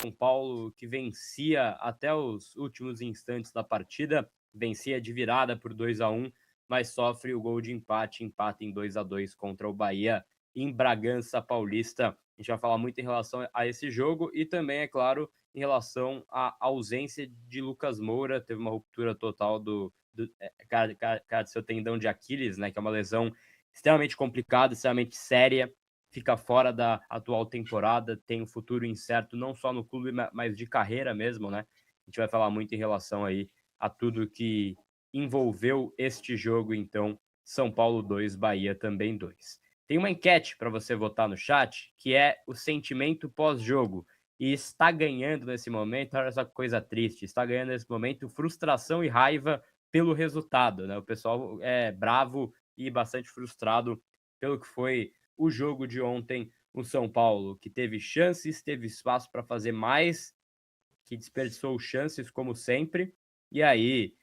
São Paulo que vencia até os últimos instantes da partida, vencia de virada por 2-1, mas sofre o gol de empata em 2-2 contra o Bahia em Bragança Paulista. A gente vai falar muito em relação a esse jogo e também, é claro, em relação à ausência de Lucas Moura. Teve uma ruptura total do seu tendão de Aquiles, né, que é uma lesão extremamente complicada, extremamente séria, fica fora da atual temporada, tem um futuro incerto não só no clube, mas de carreira mesmo, né? A gente vai falar muito em relação aí a tudo que envolveu este jogo, então, São Paulo 2, Bahia também 2. Tem uma enquete para você votar no chat, que é o sentimento pós-jogo. E está ganhando nesse momento, olha só que coisa triste, está ganhando nesse momento frustração e raiva pelo resultado, né? O pessoal é bravo e bastante frustrado pelo que foi o jogo de ontem, o São Paulo, que teve chances, teve espaço para fazer mais, que desperdiçou chances como sempre, e aí,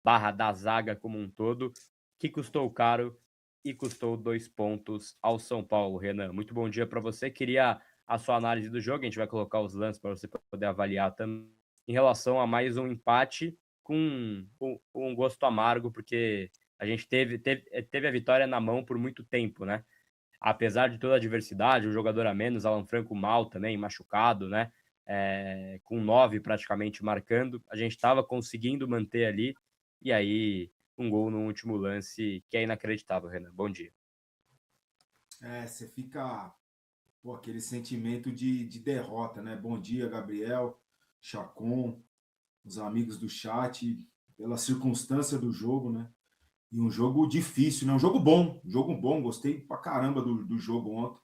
barra da zaga como um todo, que custou caro e custou 2 pontos ao São Paulo. Renan, muito bom dia para você. Queria a sua análise do jogo, a gente vai colocar os lances para você poder avaliar também, em relação a mais um empate com um gosto amargo, porque a gente teve a vitória na mão por muito tempo, né? Apesar de toda a adversidade, o jogador a menos, Alan Franco mal também, machucado, né? Com 9 praticamente marcando, a gente estava conseguindo manter ali, e aí um gol no último lance que é inacreditável, Renan. Bom dia. Você fica com aquele sentimento de derrota, né? Bom dia, Gabriel, Chacon, os amigos do chat, pela circunstância do jogo, né? E um jogo difícil, né? Um jogo bom, gostei pra caramba do jogo ontem.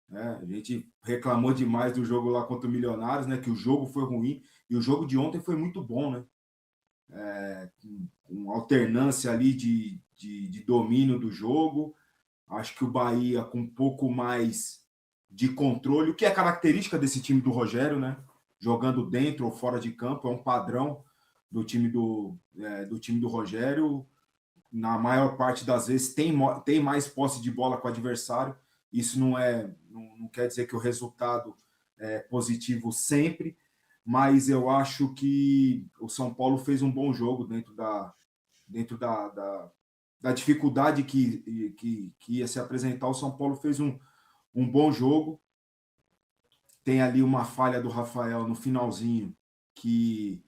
Né? A gente reclamou demais do jogo lá contra o Milionários, né? Que o jogo foi ruim, e o jogo de ontem foi muito bom, né? Com alternância ali de domínio do jogo. Acho que o Bahia com um pouco mais de controle, o que é característica desse time do Rogério, né? Jogando dentro ou fora de campo, é um padrão do time do Rogério. Na maior parte das vezes tem mais posse de bola com o adversário. Isso não quer dizer que o resultado é positivo sempre, mas eu acho que o São Paulo fez um bom jogo dentro da dificuldade que ia se apresentar. O São Paulo fez um bom jogo. Tem ali uma falha do Rafael no finalzinho, que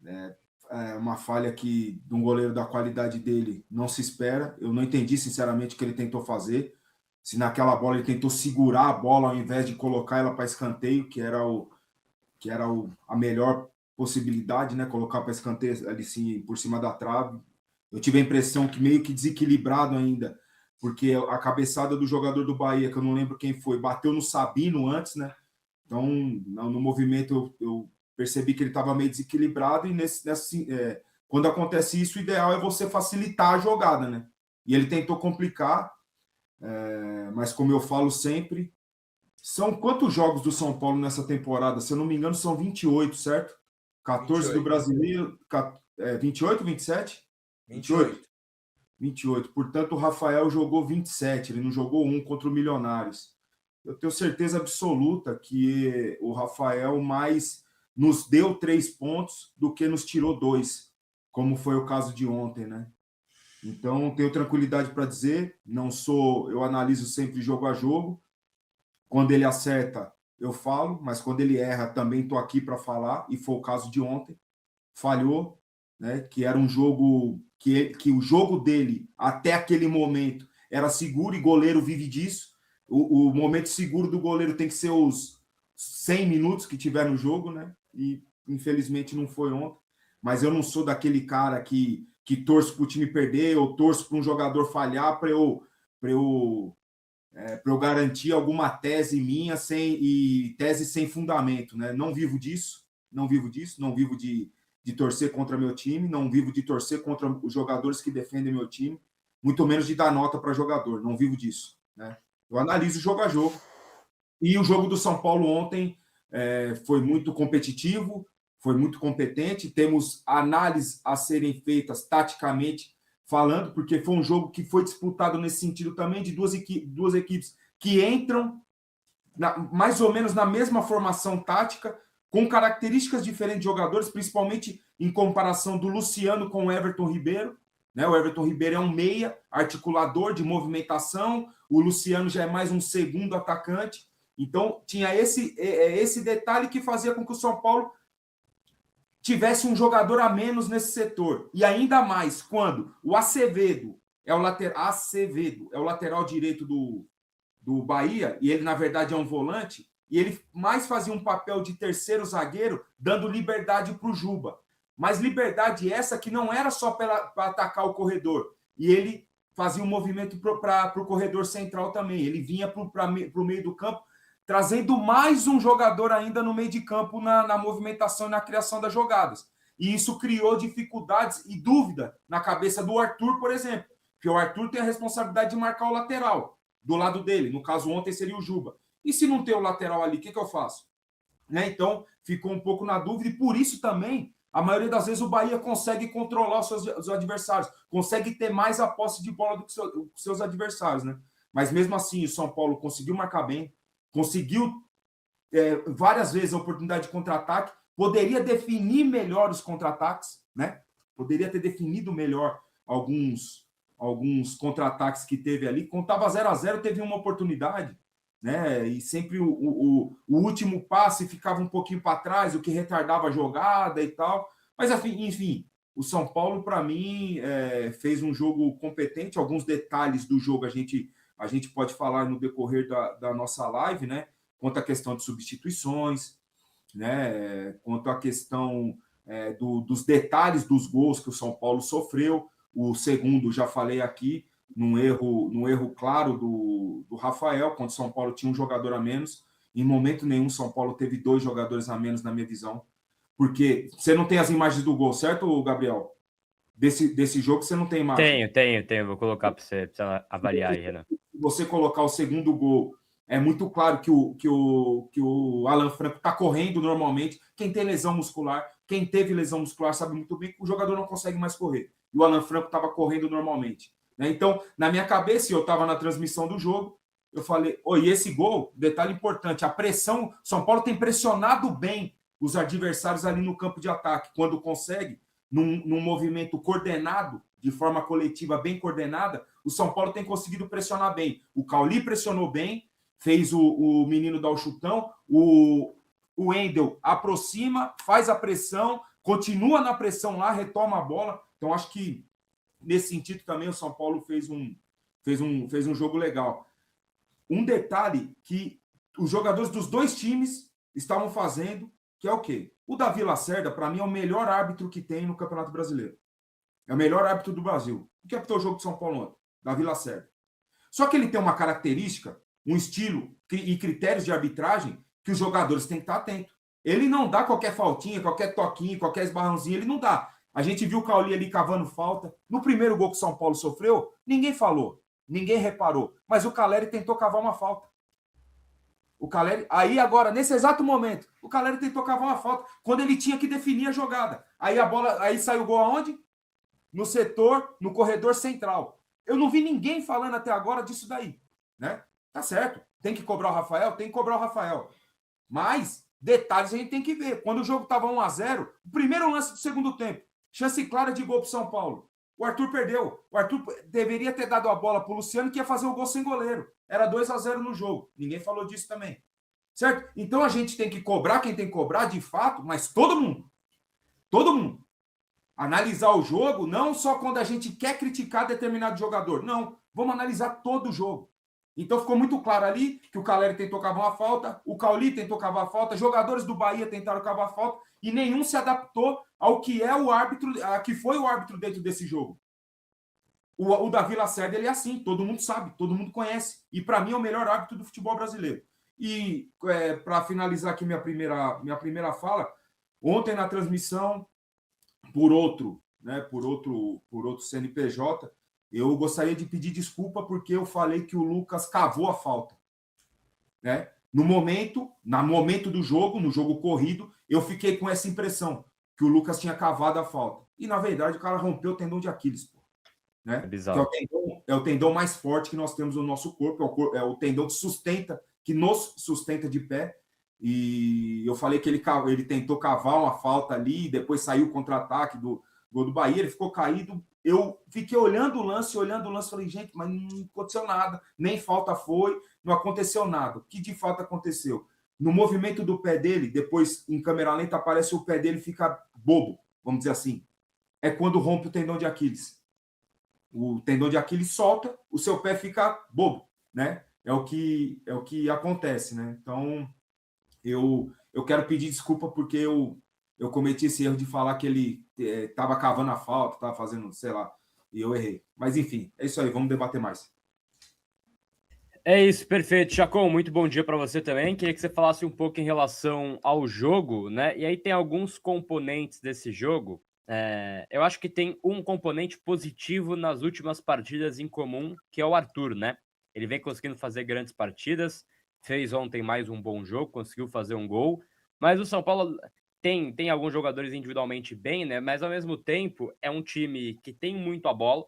é uma falha que de um goleiro da qualidade dele não se espera. Eu não entendi, sinceramente, o que ele tentou fazer. Se naquela bola ele tentou segurar a bola ao invés de colocar ela para escanteio, que era a melhor possibilidade, né? Colocar para escanteio ali sim, por cima da trave. Eu tive a impressão que meio que desequilibrado ainda, porque a cabeçada do jogador do Bahia, que eu não lembro quem foi, bateu no Sabino antes, né? Então, no movimento, eu percebi que ele estava meio desequilibrado, e quando acontece isso, o ideal é você facilitar a jogada, né? E ele tentou complicar, mas como eu falo sempre, são quantos jogos do São Paulo nessa temporada? Se eu não me engano, são 28, certo? 14 do 28. Brasileiro, 28, 27? 28? 28. 28. Portanto, o Rafael jogou 27, ele não jogou um contra o Milionários. Eu tenho certeza absoluta que o Rafael mais nos deu 3 pontos do que nos tirou 2, como foi o caso de ontem, né? Então, tenho tranquilidade para dizer, eu analiso sempre jogo a jogo. Quando ele acerta, eu falo, mas quando ele erra, também estou aqui para falar, e foi o caso de ontem. Falhou, né? Que era um jogo que o jogo dele, até aquele momento, era seguro, e goleiro vive disso. O momento seguro do goleiro tem que ser os 100 minutos que tiver no jogo, né? E infelizmente não foi ontem. Mas eu não sou daquele cara que torço para o time perder, ou torço para um jogador falhar para eu garantir alguma tese minha tese sem fundamento, né? Não vivo disso, não vivo disso, não vivo de torcer contra meu time, não vivo de torcer contra os jogadores que defendem meu time, muito menos de dar nota para jogador, não vivo disso, né? Eu analiso jogo a jogo. E o jogo do São Paulo ontem foi muito competitivo, foi muito competente. Temos análises a serem feitas taticamente falando, porque foi um jogo que foi disputado nesse sentido também, de duas equipes que entram mais ou menos na mesma formação tática, com características diferentes de jogadores, principalmente em comparação do Luciano com o Everton Ribeiro. Né? O Everton Ribeiro é um meia, articulador de movimentação, o Luciano já é mais um segundo atacante. Então, tinha esse detalhe que fazia com que o São Paulo tivesse um jogador a menos nesse setor. E ainda mais quando o Acevedo é o lateral direito do Bahia, e ele, na verdade, é um volante, e ele mais fazia um papel de terceiro zagueiro, dando liberdade para o Juba. Mas liberdade essa que não era só para atacar o corredor. E ele fazia um movimento para o corredor central também. Ele vinha para o meio do campo, trazendo mais um jogador ainda no meio de campo na movimentação e na criação das jogadas. E isso criou dificuldades e dúvida na cabeça do Arthur, por exemplo. Porque o Arthur tem a responsabilidade de marcar o lateral do lado dele. No caso, ontem seria o Juba. E se não ter o lateral ali, o que eu faço? Né? Então, ficou um pouco na dúvida. E por isso também, a maioria das vezes, o Bahia consegue controlar os adversários. Consegue ter mais a posse de bola do que os seus adversários. Né? Mas mesmo assim, o São Paulo conseguiu marcar bem. Conseguiu várias vezes a oportunidade de contra-ataque. Poderia definir melhor os contra-ataques. Né? Poderia ter definido melhor alguns contra-ataques que teve ali. Quando estava 0-0, teve uma oportunidade, né? E sempre o último passe ficava um pouquinho para trás, o que retardava a jogada e tal. Mas, enfim, o São Paulo, para mim, fez um jogo competente. Alguns detalhes do jogo a gente pode falar no decorrer da nossa live, né? Quanto à questão de substituições, né? Quanto à questão dos detalhes dos gols que o São Paulo sofreu. O segundo, já falei aqui, num erro claro do Rafael, quando o São Paulo tinha um jogador a menos. Em momento nenhum, o São Paulo teve 2 jogadores a menos, na minha visão. Porque você não tem as imagens do gol, certo, Gabriel? Desse jogo você não tem imagem. Tenho. Vou colocar para você avaliar aí, Renan. Se você colocar o segundo gol, é muito claro que o Alan Franco está correndo normalmente. Quem tem lesão muscular, quem teve lesão muscular, sabe muito bem que o jogador não consegue mais correr. E o Alan Franco estava correndo normalmente. Né? Então, na minha cabeça, eu estava na transmissão do jogo, eu falei, e esse gol, detalhe importante, a pressão, São Paulo tem pressionado bem os adversários ali no campo de ataque, quando consegue, num movimento coordenado, de forma coletiva bem coordenada, o São Paulo tem conseguido pressionar bem. O Cauli pressionou bem, fez o menino dar o chutão, o Wendel aproxima, faz a pressão, continua na pressão lá, retoma a bola. Então, acho que nesse sentido também o São Paulo fez um jogo legal. Um detalhe que os jogadores dos 2 times estavam fazendo, que é o quê? O Davi Lacerda, para mim, é o melhor árbitro que tem no Campeonato Brasileiro. É o melhor árbitro do Brasil. O que apitou o jogo de São Paulo ontem? Davi Lacerda. Só que ele tem uma característica, um estilo e critérios de arbitragem que os jogadores têm que estar atentos. Ele não dá qualquer faltinha, qualquer toquinho, qualquer esbarrãozinho, ele não dá. A gente viu o Cauli ali cavando falta. No primeiro gol que o São Paulo sofreu, ninguém falou, ninguém reparou. Mas o Caleri tentou cavar uma falta. O Caleri, aí agora, nesse exato momento, o Caleri tentou cavar uma falta, quando ele tinha que definir a jogada. Aí saiu o gol aonde? No setor, no corredor central. Eu não vi ninguém falando até agora disso daí. Né? Tá certo. Tem que cobrar o Rafael? Tem que cobrar o Rafael. Mas detalhes a gente tem que ver. Quando o jogo estava 1-0, o primeiro lance do segundo tempo, chance clara de gol para São Paulo. O Arthur perdeu. O Arthur deveria ter dado a bola para o Luciano, que ia fazer o gol sem goleiro. Era 2-0 no jogo. Ninguém falou disso também. Certo? Então a gente tem que cobrar quem tem que cobrar, de fato, mas todo mundo. Todo mundo. Analisar o jogo, não só quando a gente quer criticar determinado jogador. Não. Vamos analisar todo o jogo. Então ficou muito claro ali que o Caleri tentou cavar uma falta, o Cauli tentou cavar a falta, jogadores do Bahia tentaram cavar a falta e nenhum se adaptou ao que é o árbitro, a que foi o árbitro dentro desse jogo. O Davi Lacerda, ele é assim, todo mundo sabe, todo mundo conhece. E para mim é o melhor árbitro do futebol brasileiro. E para finalizar aqui minha primeira fala, ontem na transmissão, por outro CNPJ, eu gostaria de pedir desculpa porque eu falei que o Lucas cavou a falta. Né? No momento do jogo, no jogo corrido, eu fiquei com essa impressão, que o Lucas tinha cavado a falta. E, na verdade, o cara rompeu o tendão de Aquiles. Pô, né? É bizarro. Que é o tendão mais forte que nós temos no nosso corpo, é o tendão que sustenta, que nos sustenta de pé. E eu falei que ele tentou cavar uma falta ali, depois saiu o contra-ataque do gol do Bahia, ele ficou caído. Eu fiquei olhando o lance, falei, gente, mas não aconteceu nada, nem falta foi, não aconteceu nada. O que de fato aconteceu? No movimento do pé dele, depois em câmera lenta aparece o pé dele fica bobo, vamos dizer assim. É quando rompe o tendão de Aquiles. O tendão de Aquiles solta, o seu pé fica bobo, né? É o que acontece, né? Então, eu quero pedir desculpa porque eu cometi esse erro de falar que ele estava cavando a falta, estava fazendo, sei lá, e eu errei. Mas, enfim, é isso aí, vamos debater mais. É isso, perfeito. Chacon, muito bom dia para você também. Queria que você falasse um pouco em relação ao jogo, né? E aí tem alguns componentes desse jogo. Eu acho que tem um componente positivo nas últimas partidas em comum, que é o Arthur, né? Ele vem conseguindo fazer grandes partidas, fez ontem mais um bom jogo, conseguiu fazer um gol, mas o São Paulo tem alguns jogadores individualmente bem, né? Mas ao mesmo tempo é um time que tem muito a bola,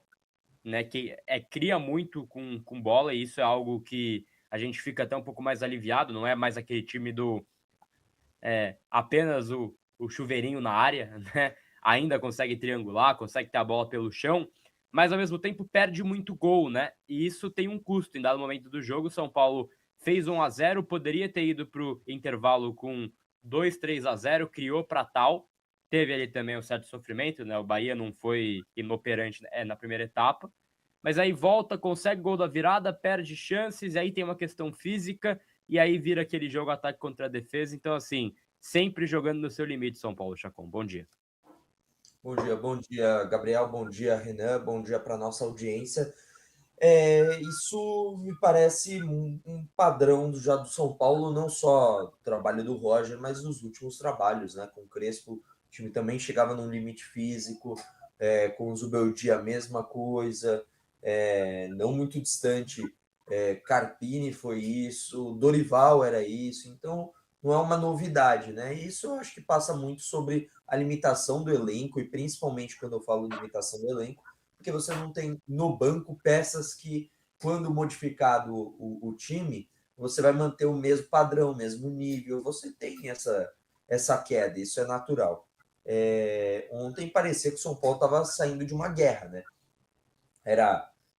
né, que cria muito com bola, e isso é algo que a gente fica até um pouco mais aliviado, não é mais aquele time do apenas o chuveirinho na área, né? Ainda consegue triangular, consegue ter a bola pelo chão, mas ao mesmo tempo perde muito gol, né? E isso tem um custo. Em dado momento do jogo, São Paulo fez 1-0, poderia ter ido para o intervalo com 2-3-0, criou para tal. Teve ali também um certo sofrimento, né? O Bahia não foi inoperante na primeira etapa, mas aí volta, consegue gol da virada, perde chances, e aí tem uma questão física, e aí vira aquele jogo ataque contra a defesa. Então, assim, sempre jogando no seu limite, São Paulo. Chacon, bom dia. Bom dia, Gabriel, bom dia, Renan, bom dia para nossa audiência. Isso me parece um padrão já do São Paulo, não só do trabalho do Roger, mas dos últimos trabalhos, né? Com o Crespo, o time também chegava num limite físico, com o Zubeldia a mesma coisa, não muito distante, Carpini foi isso, Dorival era isso, então não é uma novidade, né? E isso eu acho que passa muito sobre a limitação do elenco, e principalmente quando eu falo limitação do elenco, porque você não tem no banco peças que, quando modificado o time, você vai manter o mesmo padrão, o mesmo nível, você tem essa queda, isso é natural. Ontem parecia que o São Paulo estava saindo de uma guerra, né?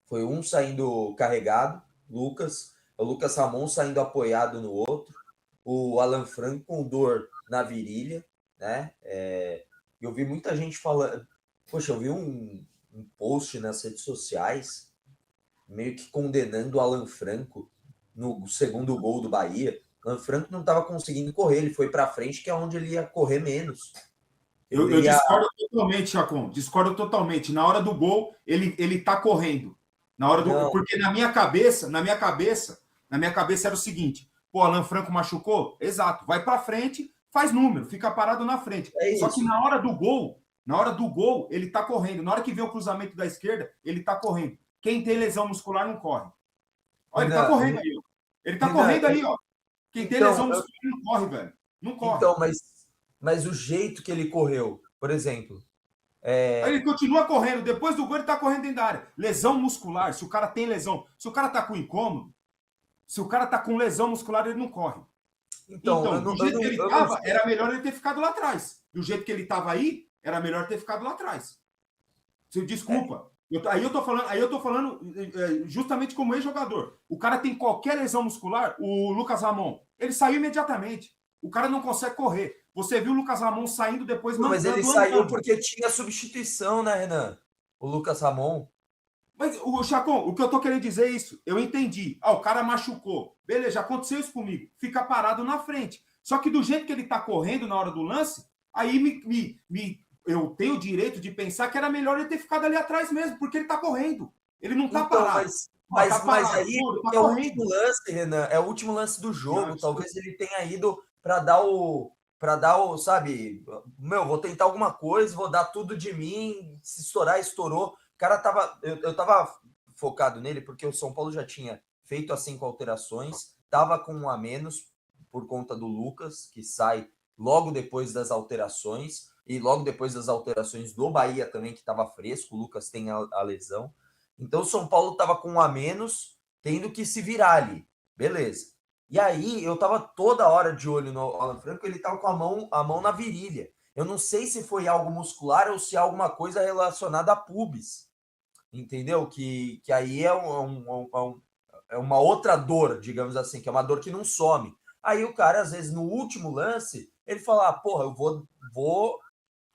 Foi um saindo carregado, o Lucas Ramon saindo apoiado no outro, o Alan Franco com dor na virilha, né? Eu vi muita gente falando, poxa, eu vi um post nas redes sociais meio que condenando o Alan Franco no segundo gol do Bahia. O Alan Franco não estava conseguindo correr, ele foi para frente, que é onde ele ia correr menos. Eu discordo totalmente, Chacon. Discordo totalmente. Na hora do gol, ele tá correndo. Na hora do, porque na minha cabeça era o seguinte: pô, Alan Franco machucou? Exato. Vai para frente, faz número, fica parado na frente. Só que na hora do gol, ele tá correndo. Na hora que vem o cruzamento da esquerda, ele tá correndo. Quem tem lesão muscular não corre. Olha, ele tá correndo aí, ó. Ele tá correndo aí, ó. Quem tem lesão muscular não corre, velho. Não corre. Então, mas o jeito que ele correu, por exemplo. Ele continua correndo. Depois do gol, ele tá correndo dentro da área. Lesão muscular, se o cara tem lesão, se o cara tá com incômodo, se o cara tá com lesão muscular, ele não corre. Então do jeito que ele tava, era melhor ele ter ficado lá atrás. Do jeito que ele tava aí, era melhor ter ficado lá atrás. Desculpa. Aí eu tô falando justamente como ex-jogador. O cara tem qualquer lesão muscular, o Lucas Ramon, ele saiu imediatamente. O cara não consegue correr. Você viu o Lucas Ramon saindo depois... Mas ele saiu porque tinha substituição, né, Renan? O Lucas Ramon. Mas, Chacon, o que eu tô querendo dizer é isso. Eu entendi. O cara machucou. Beleza, já aconteceu isso comigo. Fica parado na frente. Só que do jeito que ele tá correndo na hora do lance, aí eu tenho o direito de pensar que era melhor ele ter ficado ali atrás mesmo, porque ele tá correndo. Ele não tá parado. Mas aí é o último lance, Renan. É o último lance do jogo. Talvez ele tenha ido para dar o, sabe? Vou tentar alguma coisa, vou dar tudo de mim. Se estourar, estourou. O cara tava... Eu tava focado nele porque o São Paulo já tinha feito as 5 alterações. Tava com um a menos por conta do Lucas, que sai logo depois das alterações. E logo depois das alterações do Bahia também, que estava fresco. O Lucas tem a lesão. Então o São Paulo estava com um a menos, tendo que se virar ali. Beleza. E aí eu tava toda hora de olho no Alan Franco, ele tava com a mão na virilha. Eu não sei se foi algo muscular ou se é alguma coisa relacionada a pubis, entendeu? Que aí é uma outra dor, digamos assim, que é uma dor que não some. Aí o cara, às vezes, no último lance, ele fala, porra, eu vou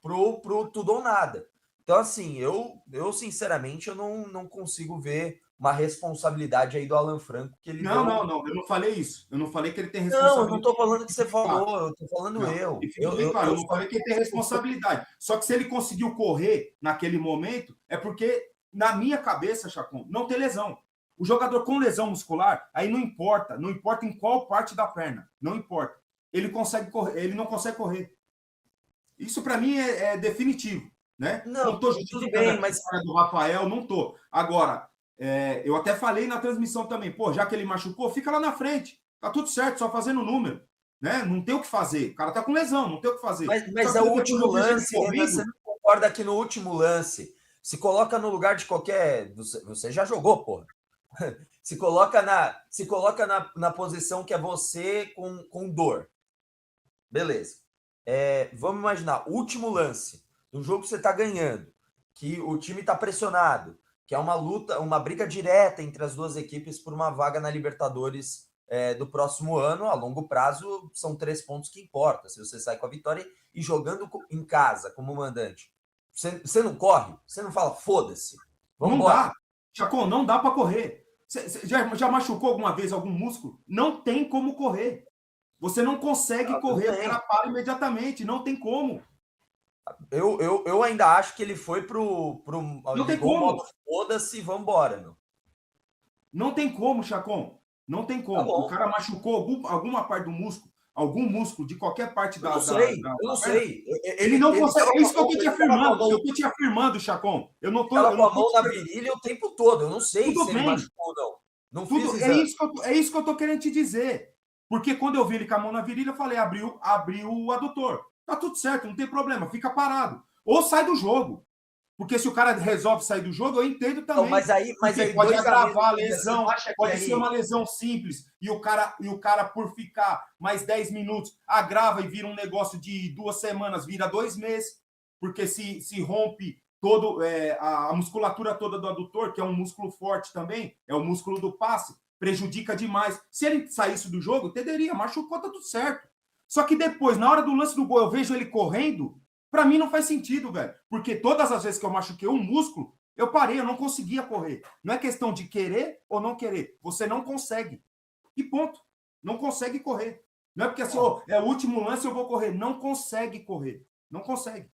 pro tudo ou nada. Então, assim, eu sinceramente, eu não consigo ver uma responsabilidade aí do Alan Franco que ele Não, deu. não, eu não falei isso. Eu não falei que ele tem Não, responsabilidade. eu não tô falando que você falou, eu tô falando não, e fique bem claro, eu não falei que ele tem responsabilidade. Só que se ele conseguiu correr naquele momento, é porque, na minha cabeça, Chacon, não tem lesão. O jogador com lesão muscular, aí não importa em qual parte da perna, não importa. Ele consegue correr, ele não consegue correr. Isso para mim é definitivo, né? Não estou justificando a história do Rafael, não estou. Agora, eu até falei na transmissão também, pô, já que ele machucou, fica lá na frente. Tá tudo certo, só fazendo número. Né? Não tem o que fazer. O cara tá com lesão, não tem o que fazer. Mas é o último lance, você não concorda que no último lance, se coloca no lugar de qualquer... Você já jogou, porra. Se coloca na posição que é você com dor. Beleza. Vamos imaginar, último lance, no jogo que você está ganhando, que o time está pressionado, que é uma luta, uma briga direta entre as duas equipes por uma vaga na Libertadores do próximo ano. A longo prazo, são 3 pontos que importa. Se você sai com a vitória e jogando em casa como mandante, você não corre? Você não fala, foda-se, vamos embora. Não dá. Chacon, não dá para correr. Você já machucou alguma vez algum músculo? Não tem como correr. Você não consegue correr, o cara para imediatamente, não tem como. Eu ainda acho que ele foi pro não tem como. Foda-se, vambora, meu. Não tem como, Chacon. Não tem como. Tá, o cara machucou alguma parte do músculo, algum músculo de qualquer parte da. Eu não sei. Ele não consegue. É isso que eu tô te afirmando. Eu tô te afirmando, Chacon. Eu não tô. Ele tava com a mão na virilha o tempo todo. Eu não sei se ele machucou ou não. Não fiz exame. É isso que eu tô querendo te dizer. Porque quando eu vi ele com a mão na virilha, eu falei, abriu o adutor. Tá tudo certo, não tem problema, fica parado. Ou sai do jogo. Porque se o cara resolve sair do jogo, eu entendo também. Não, mas aí pode agravar a lesão, pode ser uma lesão simples, e o cara, por ficar mais 10 minutos, agrava e vira um negócio de 2 semanas, vira 2 meses, porque se rompe a musculatura toda do adutor, que é um músculo forte também, é o músculo do passe, prejudica demais. Se ele saísse do jogo, entenderia, machucou, tá tudo certo. Só que depois, na hora do lance do gol, eu vejo ele correndo, para mim não faz sentido, velho. Porque todas as vezes que eu machuquei um músculo, eu parei, eu não conseguia correr. Não é questão de querer ou não querer. Você não consegue. E ponto. Não consegue correr. Não é porque assim, é o último lance, eu vou correr. Não consegue correr. Não consegue.